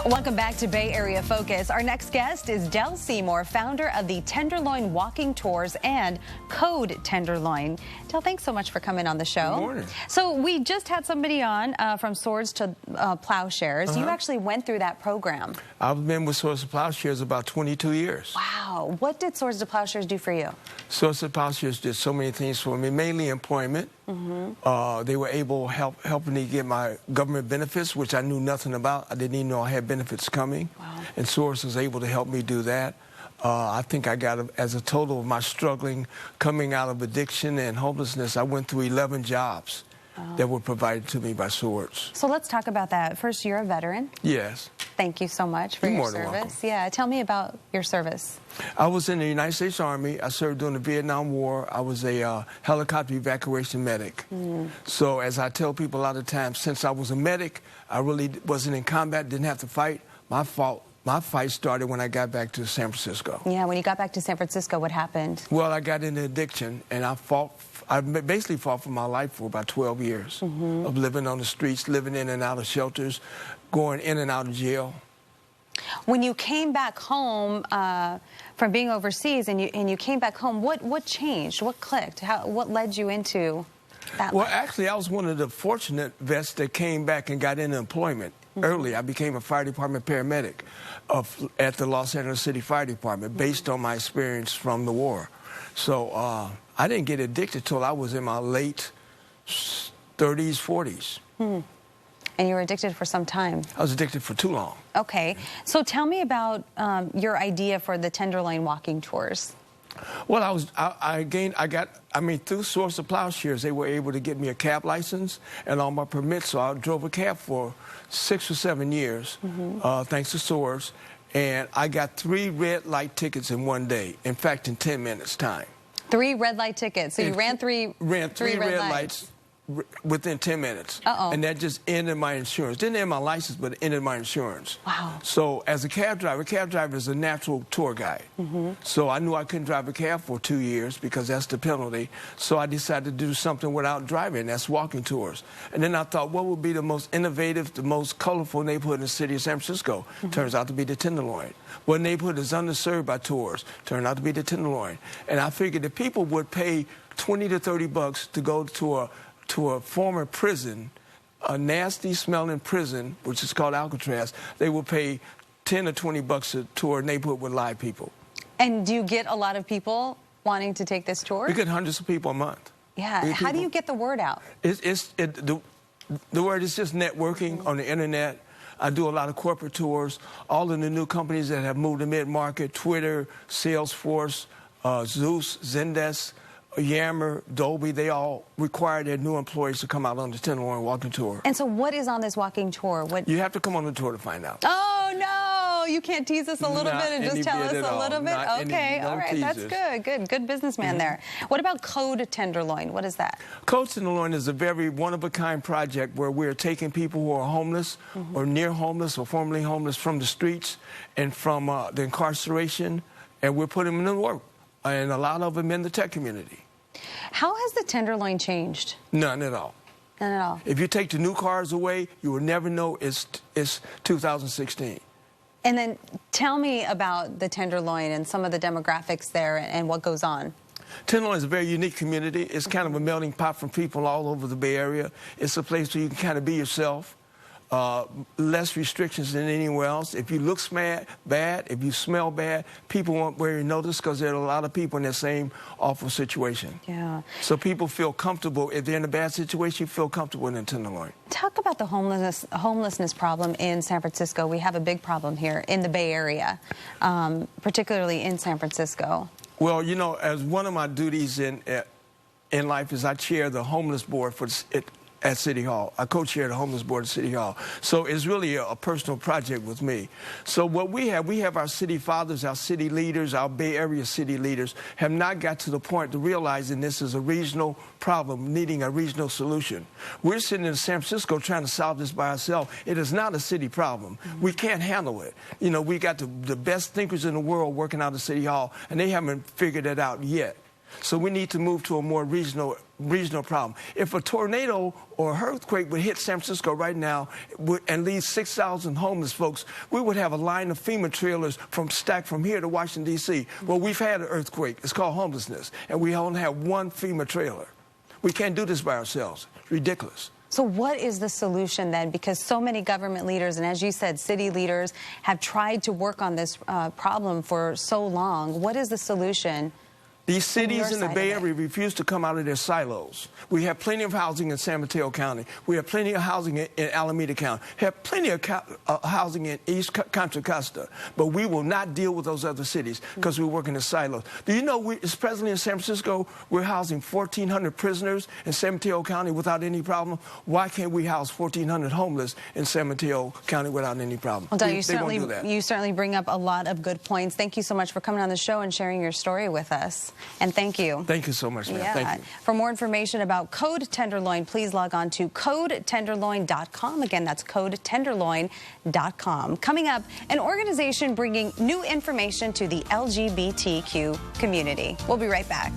Welcome back to Bay Area Focus. Our next guest is Seymour, founder of the Tenderloin Walking Tours and Code Tenderloin. Del, thanks so much for coming on the show. Good morning. So we just had somebody on from Swords to Plowshares. You actually went through that program. I've been with Swords to Plowshares about 22 years. Wow. What did Swords to Plowshares do for you? Swords to Plowshares did so many things for me, mainly employment. They were able to help me get my government benefits, which I knew nothing about. I didn't even know I had benefits coming. Wow. And Swords was able to help me do that. I think I got, as a total of my struggling, coming out of addiction and homelessness, I went through 11 jobs that were provided to me by Swords. So let's talk about that. First, you're a veteran. Yes. Thank you so much for your service. Welcome. Yeah, tell me about your service. I was in the United States Army. I served during the Vietnam War. I was a helicopter evacuation medic. So as I tell people a lot of times, since I was a medic, I really wasn't in combat, didn't have to fight. My fight started when I got back to San Francisco. Yeah, when you got back to San Francisco, what happened? Well, I got into addiction, and I basically fought for my life for about 12 years of living on the streets, living in and out of shelters, going in and out of jail. When you came back home from being overseas and you came back home, what changed? What clicked? What led you into that life? Actually, I was one of the fortunate vets that came back and got into employment early. I became a fire department paramedic at the Los Angeles City Fire Department based on my experience from the war. So I didn't get addicted till I was in my late 30s, 40s. And you were addicted for some time. I was addicted for too long. Okay. So tell me about your idea for the Tenderloin walking tours. Well, through Swords to Plowshares, they were able to get me a cab license and all my permits. So I drove a cab for 6 or 7 years, thanks to Swords. And I got 3 red light tickets in one day. In fact, in 10 minutes time. 3 red light tickets. So you ran three red lights within 10 minutes. And that just ended my insurance. Didn't end my license, but it ended my insurance. Wow. So as a cab driver is a natural tour guide. So I knew I couldn't drive a cab for 2 years because that's the penalty. So I decided to do something without driving. That's walking tours. And then I thought, what would be the most innovative, the most colorful neighborhood in the city of San Francisco? Turns out to be the Tenderloin. What neighborhood is underserved by tours? Turned out to be the Tenderloin. And I figured that people would pay 20 to 30 bucks to go to a former prison, a nasty smelling prison, which is called Alcatraz. They will pay 10 or 20 bucks to tour a neighborhood with live people. And do you get a lot of people wanting to take this tour? We get hundreds of people a month. Yeah. How do you get the word out? The word is just networking on the internet. I do a lot of corporate tours. All of the new companies that have moved to mid-market, Twitter, Salesforce, Zeus, Zendesk, Yammer, Dolby, they all require their new employees to come out on the Tenderloin walking tour. And so what is on this walking tour? You have to come on the tour to find out. Oh, no. You can't tease us a little bit and just tell us a little bit? Okay, all right, that's good. Good businessman there. What about Code Tenderloin? What is that? Code Tenderloin is a very one-of-a-kind project where we're taking people who are homeless or near homeless or formerly homeless from the streets and from the incarceration, and we're putting them to work, and a lot of them in the tech community. How has the Tenderloin changed? None at all. None at all. If you take the new cars away, you will never know it's 2016. And then tell me about the Tenderloin and some of the demographics there and what goes on. Tenderloin is a very unique community. It's kind of a melting pot from people all over the Bay Area. It's a place where you can kind of be yourself. Less restrictions than anywhere else. If you look bad, if you smell bad, people won't really notice because there are a lot of people in that same awful situation. Yeah. So people feel comfortable. If they're in a bad situation, you feel comfortable in the Tenderloin. Talk about the homelessness problem in San Francisco. We have a big problem here in the Bay Area, particularly in San Francisco. Well, you know, as one of my duties in life is I chair the homeless board at City Hall. I co-chair the homeless board at City Hall. So it's really a personal project with me. So what we have our city fathers, our city leaders, our Bay Area city leaders have not got to the point to realizing this is a regional problem needing a regional solution. We're sitting in San Francisco trying to solve this by ourselves. It is not a city problem. We can't handle it. You know, we got the best thinkers in the world working out of City Hall, and they haven't figured it out yet. So we need to move to a more regional problem. If a tornado or a earthquake would hit San Francisco right now and leave 6,000 homeless folks, we would have a line of FEMA trailers stacked from here to Washington, D.C. Well, we've had an earthquake. It's called homelessness, and we only have one FEMA trailer. We can't do this by ourselves. It's ridiculous. So what is the solution then? Because so many government leaders, and as you said, city leaders have tried to work on this problem for so long. What is the solution? These cities in the Bay Area refuse to come out of their silos. We have plenty of housing in San Mateo County. We have plenty of housing in Alameda County. We have plenty of housing in East Contra Costa. But we will not deal with those other cities because we work in the silos. Do you know, presently in San Francisco, we're housing 1,400 prisoners in San Mateo County without any problem? Why can't we house 1,400 homeless in San Mateo County without any problem? Well, you certainly bring up a lot of good points. Thank you so much for coming on the show and sharing your story with us. And thank you. Thank you so much, ma'am. Yeah. Thank you. For more information about Code Tenderloin, please log on to codetenderloin.com. Again, that's codetenderloin.com. Coming up, an organization bringing new information to the LGBTQ community. We'll be right back.